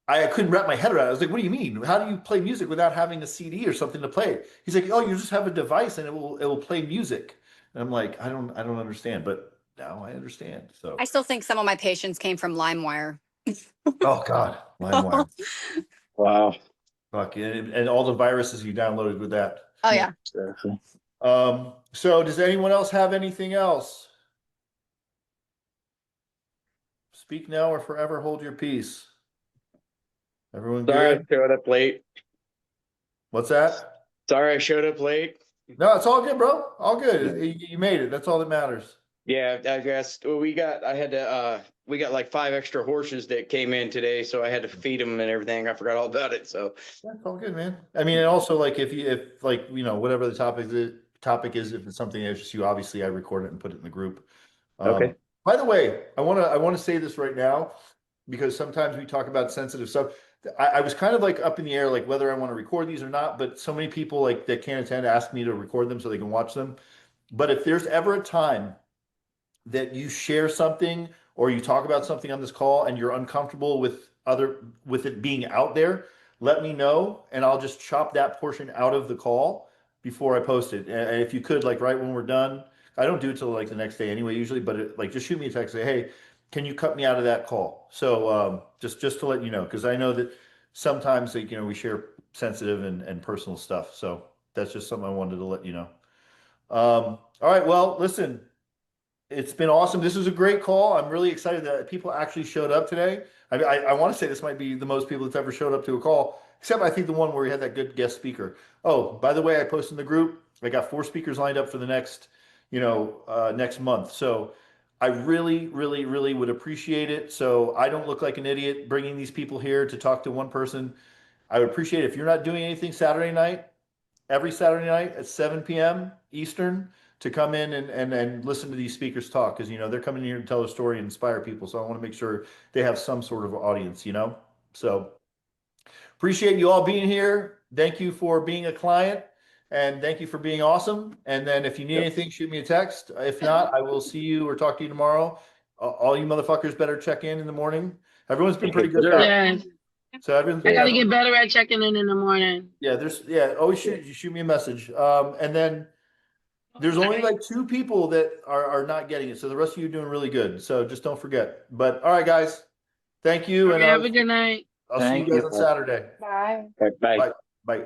I couldn't wrap my head around it. I was like, what do you mean? How do you play music without having a CD or something to play it? He's like, oh, you just have a device and it will play music. And I'm like, I don't understand, but now I understand. So I still think some of my patients came from LimeWire. oh God, LimeWire. Wow. Fuck, and all the viruses you downloaded with that. Oh yeah. So does anyone else have anything else? Speak now or forever hold your peace. Everyone Sorry, I good? showed up late. What's that? Sorry, I showed up late. No, it's all good, bro. All good. You made it. That's all that matters. Yeah, I guess we got like 5 extra horses that came in today, so I had to feed them and everything. I forgot all about it. So That's all good, man. I mean, and also like if whatever the topic is, if it's something that interests you, obviously I record it and put it in the group. Okay. By the way, I want to say this right now because sometimes we talk about sensitive stuff. I was kind of like up in the air, like whether I want to record these or not, but so many people like that can't attend ask me to record them so they can watch them. But if there's ever a time that you share something or you talk about something on this call and you're uncomfortable with it being out there, let me know and I'll just chop that portion out of the call before I post it. And if you could, like right when we're done, I don't do it till like the next day anyway, usually, but like just shoot me a text, say, hey, can you cut me out of that call? So just to let you know, because I know that sometimes like, we share sensitive and personal stuff. So that's just something I wanted to let you know. All right, well, listen, it's been awesome. This was a great call. I'm really excited that people actually showed up today. I want to say this might be the most people that's ever showed up to a call, except I think the one where we had that good guest speaker. Oh, by the way, I posted in the group, I got 4 speakers lined up for the next month. So I really, really, really would appreciate it. So I don't look like an idiot bringing these people here to talk to one person. I would appreciate it if you're not doing anything Saturday night, every Saturday night at 7 p.m. Eastern, to come in and listen to these speakers talk, because, you know, they're coming here to tell a story and inspire people. So I want to make sure they have some sort of audience, you know? So appreciate you all being here. Thank you for being a client, and thank you for being awesome. And then if you need anything, shoot me a text. If not, I will see you or talk to you tomorrow. All you motherfuckers better check in the morning. Everyone's been pretty good about it. Yes. So everyone's I been, gotta get better at checking in the morning. yeah, always shoot me a message. And then there's only like 2 people that are not getting it. So the rest of you are doing really good. So just don't forget. But all right, guys, thank you. And Have a good night. I'll see you Thank guys you. on Saturday. Bye. Bye. Bye.